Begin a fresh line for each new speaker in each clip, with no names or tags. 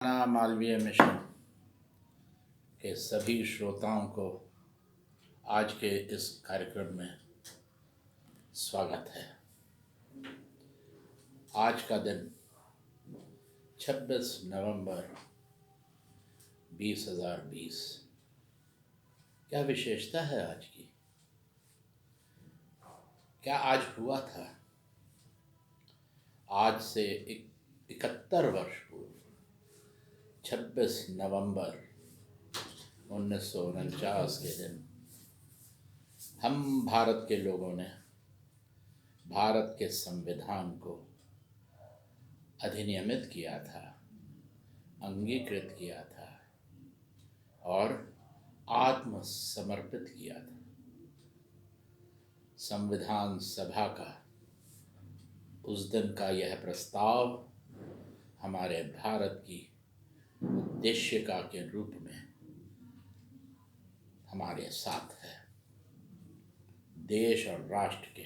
Malviya mission के सभी श्रोताओं को आज के इस कार्यक्रम में स्वागत है। आज का दिन 26 नवंबर 2020। क्या विशेषता है आज की? क्या आज हुआ था? आज से 71 वर्ष पूर्व 26 नवंबर 1949 के दिन हम भारत के लोगों ने भारत के संविधान को अधिनियमित किया था, अंगीकृत किया था और आत्मसमर्पित किया था। संविधान सभा का उस दिन का यह प्रस्ताव हमारे भारत की उद्देशिका के रूप में हमारे साथ है। देश और राष्ट्र के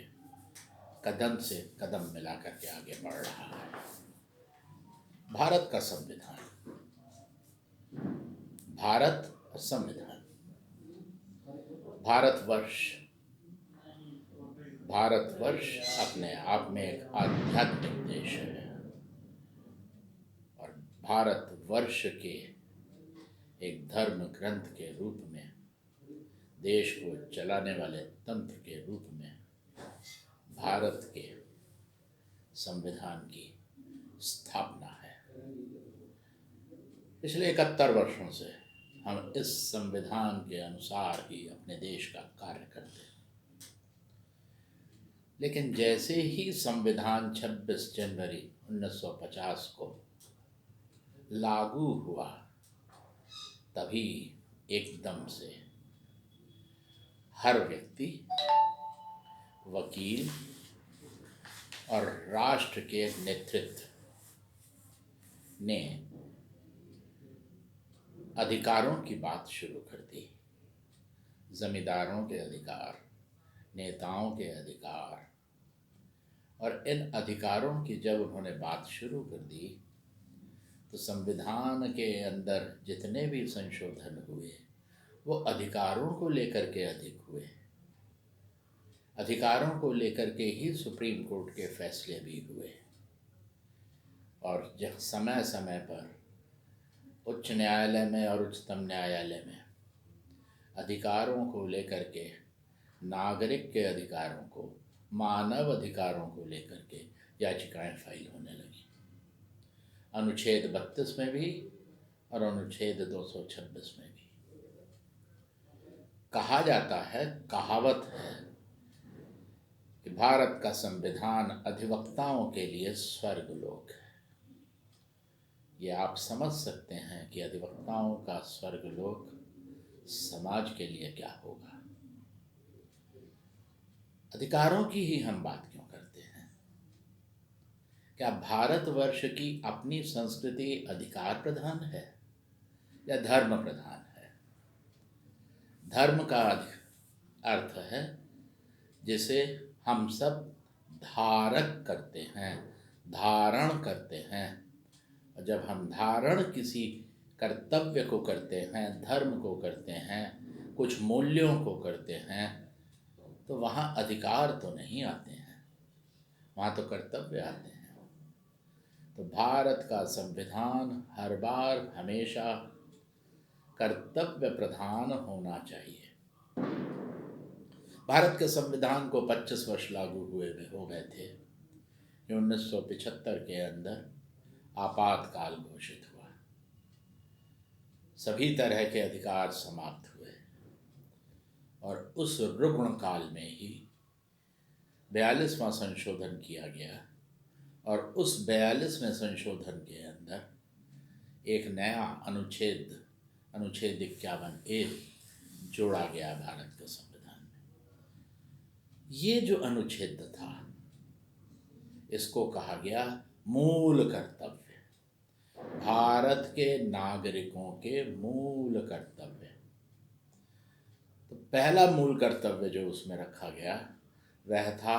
कदम से कदम मिलाकर के आगे बढ़ रहा है। भारत का संविधान, भारत और संविधान, भारतवर्ष अपने आप में एक आध्यात्मिक देश है और भारतवर्ष के एक धर्म ग्रंथ के रूप में, देश को चलाने वाले तंत्र के रूप में भारत के संविधान की स्थापना है। पिछले 71 वर्षों से हम इस संविधान के अनुसार ही अपने देश का कार्य करते हैं। लेकिन जैसे ही संविधान 26 जनवरी 1950 को लागू हुआ, तभी एकदम से हर व्यक्ति, वकील और राष्ट्र के नेतृत्व ने अधिकारों की बात शुरू कर दी। जमींदारों के अधिकार, नेताओं के अधिकार, और इन अधिकारों की जब उन्होंने बात शुरू कर दी तो संविधान के अंदर जितने भी संशोधन हुए वो अधिकारों को लेकर के अधिक हुए। अधिकारों को लेकर के ही सुप्रीम कोर्ट के फैसले भी हुए और जब समय समय पर उच्च न्यायालय में और उच्चतम न्यायालय में अधिकारों को लेकर के, नागरिक के अधिकारों को, मानव अधिकारों को लेकर के याचिकाएं फाइल होने लगी। अनुच्छेद 32 में भी और अनुच्छेद 226 में भी। कहा जाता है, कहावत है कि भारत का संविधान अधिवक्ताओं के लिए स्वर्गलोक है। ये आप समझ सकते हैं कि अधिवक्ताओं का स्वर्गलोक समाज के लिए क्या होगा। अधिकारों की ही हम बात क्यों करते हैं? क्या भारतवर्ष की अपनी संस्कृति अधिकार प्रधान है या धर्म प्रधान है? धर्म का अर्थ है जिसे हम सब धारक करते हैं, धारण करते हैं। और जब हम धारण किसी कर्तव्य को करते हैं, धर्म को करते हैं, कुछ मूल्यों को करते हैं, तो वहाँ अधिकार तो नहीं आते हैं, वहाँ तो कर्तव्य आते हैं। तो भारत का संविधान हर बार हमेशा कर्तव्य प्रधान होना चाहिए। भारत के संविधान को 25 वर्ष लागू हुए हो गए थे। 1975 के अंदर आपातकाल घोषित हुआ, सभी तरह के अधिकार समाप्त हुए और उस रुग्ण काल में ही 42वां संशोधन किया गया और उस 42वें संशोधन के अंदर एक नया अनुच्छेद 51A जोड़ा गया भारत के संविधान में। ये जो अनुच्छेद था, इसको कहा गया मूल कर्तव्य, भारत के नागरिकों के मूल कर्तव्य। तो पहला मूल कर्तव्य जो उसमें रखा गया वह था,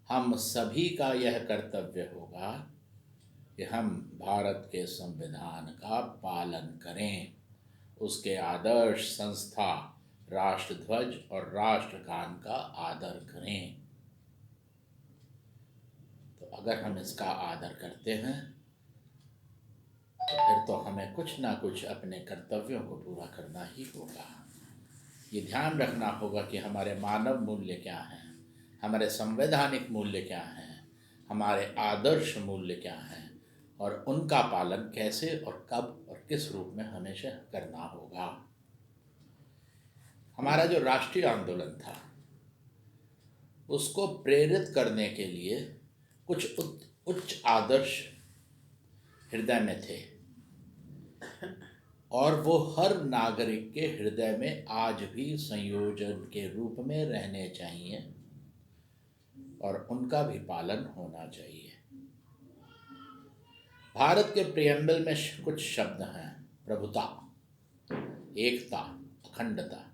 हम सभी का यह कर्तव्य होगा कि हम भारत के संविधान का पालन करें, उसके आदर्श, संस्था, राष्ट्रध्वज और राष्ट्रगान का आदर करें। तो अगर हम इसका आदर करते हैं तो फिर तो हमें कुछ ना कुछ अपने कर्तव्यों को पूरा करना ही होगा। ये ध्यान रखना होगा कि हमारे मानव मूल्य क्या हैं, हमारे संवैधानिक मूल्य क्या हैं, हमारे आदर्श मूल्य क्या हैं, और उनका पालन कैसे और कब और किस रूप में हमेशा करना होगा। हमारा जो राष्ट्रीय आंदोलन था उसको प्रेरित करने के लिए कुछ उच्च आदर्श हृदय में थे, और वो हर नागरिक के हृदय में आज भी संयोजन के रूप में रहने चाहिए और उनका भी पालन होना चाहिए। भारत के प्रियम्बल में कुछ शब्द हैं: प्रभुता, एकता, अखंडता।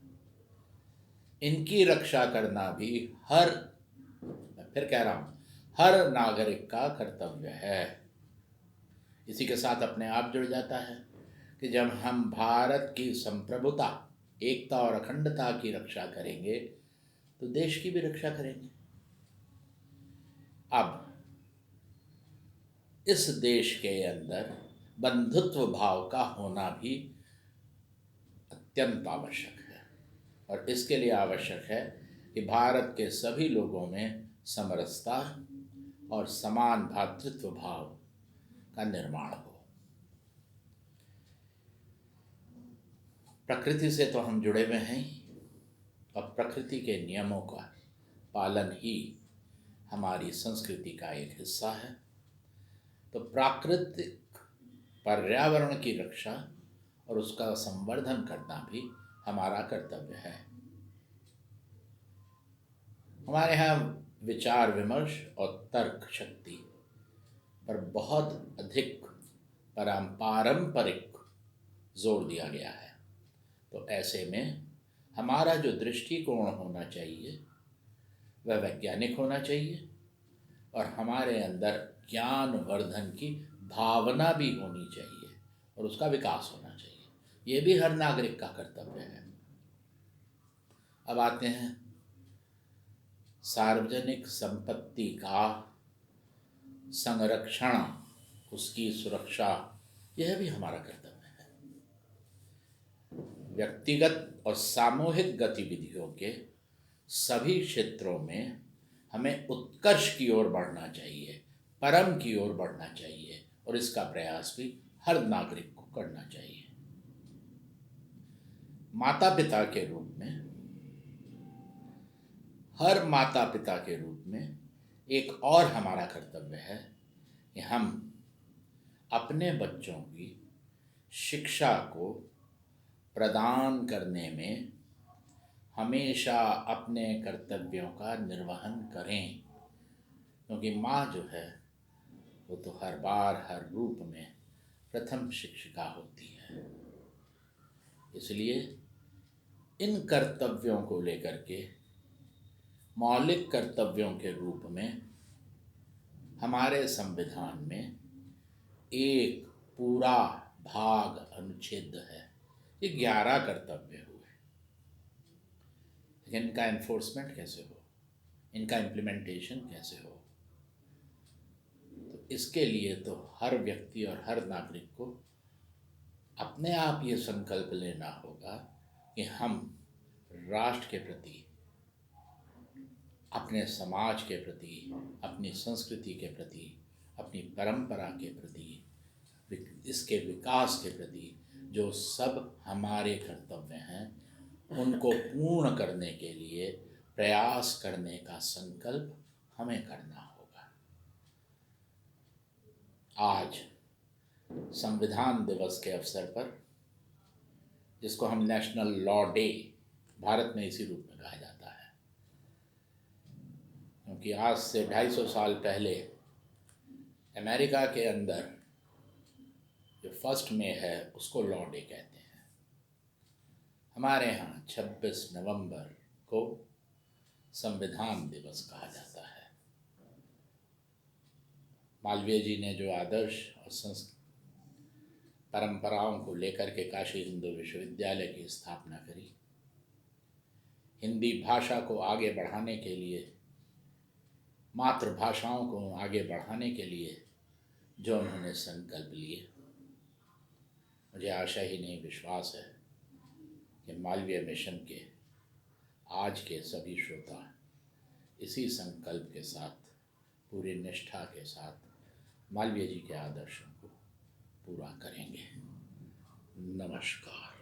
इनकी रक्षा करना भी मैं फिर कह रहा हूं, हर नागरिक का कर्तव्य है। इसी के साथ अपने आप जुड़ जाता है कि जब हम भारत की संप्रभुता, एकता और अखंडता की रक्षा करेंगे तो देश की भी रक्षा करेंगे। अब इस देश के अंदर बंधुत्व भाव का होना भी अत्यंत आवश्यक है, और इसके लिए आवश्यक है कि भारत के सभी लोगों में समरसता और समान भ्रातृत्व भाव का निर्माण हो। प्रकृति से तो हम जुड़े हुए हैं, और प्रकृति के नियमों का पालन ही हमारी संस्कृति का एक हिस्सा है। तो प्राकृतिक पर्यावरण की रक्षा और उसका संवर्धन करना भी हमारा कर्तव्य है। हमारे यहाँ विचार विमर्श और तर्क शक्ति पर बहुत अधिक पारंपरिक जोर दिया गया है। तो ऐसे में हमारा जो दृष्टिकोण होना चाहिए वह वैज्ञानिक होना चाहिए, और हमारे अंदर ज्ञान वर्धन की भावना भी होनी चाहिए और उसका विकास होना चाहिए। ये भी हर नागरिक का कर्तव्य है। अब आते हैं सार्वजनिक संपत्ति का संरक्षण, उसकी सुरक्षा, यह भी हमारा कर्तव्य है। व्यक्तिगत और सामूहिक गतिविधियों के सभी क्षेत्रों में हमें उत्कर्ष की ओर बढ़ना चाहिए, परम की ओर बढ़ना चाहिए, और इसका प्रयास भी हर नागरिक को करना चाहिए। माता पिता के रूप में, हर माता पिता के रूप में एक और हमारा कर्तव्य है कि हम अपने बच्चों की शिक्षा को प्रदान करने में हमेशा अपने कर्तव्यों का निर्वहन करें, क्योंकि माँ जो है वो तो हर बार हर रूप में प्रथम शिक्षिका होती है। इसलिए इन कर्तव्यों को लेकर के मौलिक कर्तव्यों के रूप में हमारे संविधान में एक पूरा भाग अनुच्छेद है। ये 11 कर्तव्य हुए, लेकिन इनका एनफोर्समेंट कैसे हो, इनका इम्प्लीमेंटेशन कैसे हो, तो इसके लिए तो हर व्यक्ति और हर नागरिक को अपने आप ये संकल्प लेना होगा कि हम राष्ट्र के प्रति, अपने समाज के प्रति, अपनी संस्कृति के प्रति, अपनी परंपरा के प्रति, इसके विकास के प्रति जो सब हमारे कर्तव्य हैं उनको पूर्ण करने के लिए प्रयास करने का संकल्प हमें करना होगा। आज संविधान दिवस के अवसर पर, जिसको हम नेशनल लॉ डे भारत में इसी रूप में कहा जाता है, क्योंकि आज से 250 साल पहले अमेरिका के अंदर जो 1 मई है उसको लॉ डे कहते हैं। हमारे यहाँ 26 नवंबर को संविधान दिवस कहा जाता है। मालवीय जी ने जो आदर्श और परंपराओं को लेकर के काशी हिंदू विश्वविद्यालय की स्थापना करी, हिंदी भाषा को आगे बढ़ाने के लिए, मातृभाषाओं को आगे बढ़ाने के लिए जो उन्होंने संकल्प लिए, मुझे आशा ही नहीं विश्वास है कि मालवीय मिशन के आज के सभी श्रोता इसी संकल्प के साथ, पूरी निष्ठा के साथ मालवीय जी के आदर्शों को पूरा करेंगे। नमस्कार।